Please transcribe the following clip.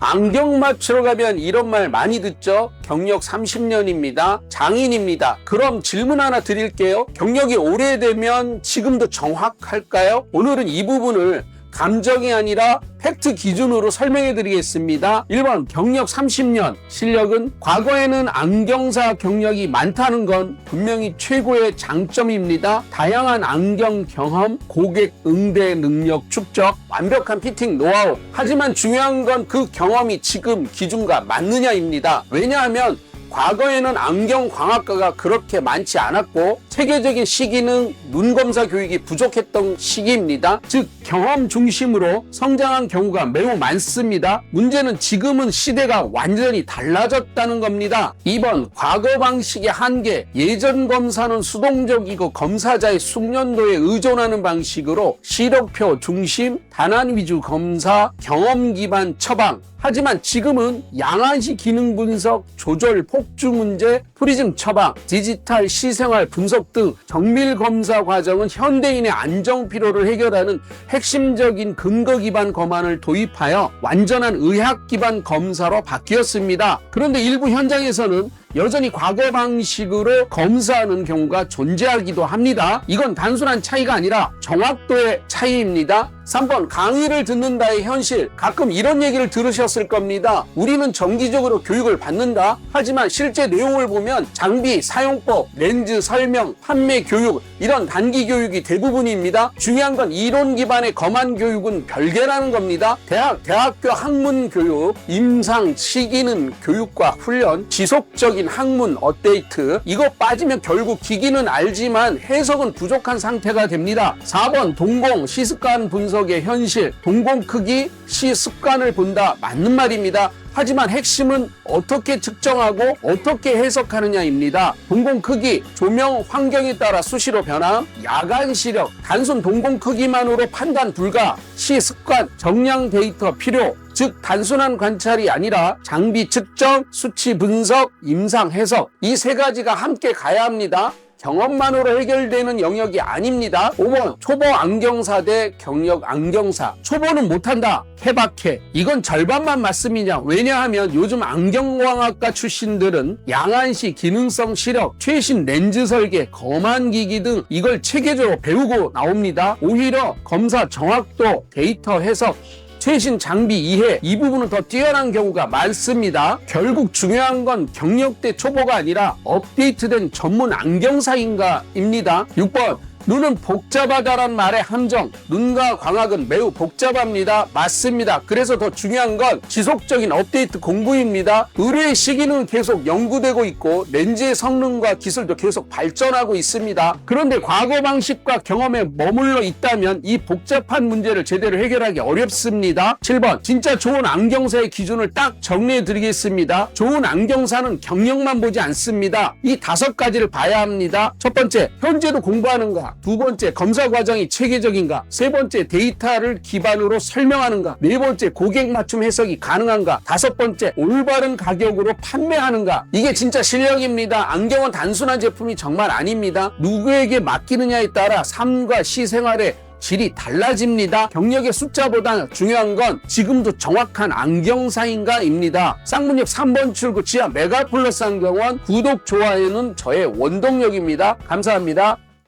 안경 맞추러 가면 이런 말 많이 듣죠? 경력 30년입니다. 장인입니다. 그럼 질문 하나 드릴게요. 경력이 오래되면 지금도 정확할까요? 오늘은 이 부분을 감정이 아니라 팩트 기준으로 설명해 드리겠습니다. 1번 경력 30년, 실력은 과거에는 안경사 경력이 많다는 건 분명히 최고의 장점입니다. 다양한 안경 경험, 고객 응대 능력 축적, 완벽한 피팅 노하우. 하지만 중요한 건 그 경험이 지금 기준과 맞느냐입니다. 왜냐하면 과거에는 안경광학과가 그렇게 많지 않았고 체계적인 시기능 눈검사 교육이 부족했던 시기입니다. 즉 경험 중심으로 성장한 경우가 매우 많습니다. 문제는 지금은 시대가 완전히 달라졌다는 겁니다. 2번 과거 방식의 한계. 예전 검사는 수동적이고 검사자의 숙련도에 의존하는 방식으로 시력표 중심, 단안 위주 검사, 경험 기반 처방. 하지만 지금은 양안시 기능 분석, 조절 폭주 문제, 프리즘 처방, 디지털 시생활 분석 등 정밀 검사 과정은 현대인의 안정 피로를 해결하는 핵심적인 근거 기반 검안을 도입하여 완전한 의학 기반 검사로 바뀌었습니다. 그런데 일부 현장에서는 여전히 과거 방식으로 검사하는 경우가 존재하기도 합니다. 이건 단순한 차이가 아니라 정확도의 차이입니다. 3번 강의를 듣는다의 현실. 가끔 이런 얘기를 들으셨을 겁니다. 우리는 정기적으로 교육을 받는다. 하지만 실제 내용을 보면 장비, 사용법, 렌즈 설명, 판매 교육 이런 단기 교육이 대부분입니다. 중요한 건 이론 기반의 검안 교육은 별개라는 겁니다. 대학교 학문 교육, 임상, 시기능 교육과 훈련, 지속적인 학문 업데이트. 이거 빠지면 결국 기기는 알지만 해석은 부족한 상태가 됩니다. 4번 동공 시습관 분석의 현실. 동공 크기, 시습관을 본다. 맞는 말입니다. 하지만 핵심은 어떻게 측정하고 어떻게 해석하느냐입니다. 동공 크기, 조명 환경에 따라 수시로 변함, 야간 시력, 단순 동공 크기만으로 판단 불가, 시습관, 정량 데이터 필요. 즉 단순한 관찰이 아니라 장비 측정, 수치 분석, 임상 해석 이 세 가지가 함께 가야 합니다. 경험만으로 해결되는 영역이 아닙니다. 5번 초보 안경사 대 경력 안경사. 초보는 못한다. 케바케. 이건 절반만 맞습니다. 왜냐하면 요즘 안경광학과 출신들은 양안시 기능성 시력, 최신 렌즈 설계, 검안기기 등 이걸 체계적으로 배우고 나옵니다. 오히려 검사 정확도, 데이터 해석, 최신 장비 이해 이 부분은 더 뛰어난 경우가 많습니다. 결국 중요한 건 경력대 초보가 아니라 업데이트된 전문 안경사인가입니다. 6번 눈은 복잡하다란 말의 함정. 눈과 광학은 매우 복잡합니다. 맞습니다. 그래서 더 중요한 건 지속적인 업데이트 공부입니다. 의료의 시기는 계속 연구되고 있고 렌즈의 성능과 기술도 계속 발전하고 있습니다. 그런데 과거 방식과 경험에 머물러 있다면 이 복잡한 문제를 제대로 해결하기 어렵습니다. 7번 진짜 좋은 안경사의 기준을 딱 정리해 드리겠습니다. 좋은 안경사는 경력만 보지 않습니다. 이 5가지를 봐야 합니다. 첫 번째, 현재도 공부하는가? 두 번째, 검사 과정이 체계적인가? 세 번째, 데이터를 기반으로 설명하는가? 네 번째, 고객 맞춤 해석이 가능한가? 다섯 번째, 올바른 가격으로 판매하는가? 이게 진짜 실력입니다. 안경은 단순한 제품이 정말 아닙니다. 누구에게 맡기느냐에 따라 삶과 시생활의 질이 달라집니다. 경력의 숫자보다 중요한 건 지금도 정확한 안경사인가입니다. 쌍문역 3번 출구 지하 메가플러스 안경원 구독, 좋아요는 저의 원동력입니다. 감사합니다.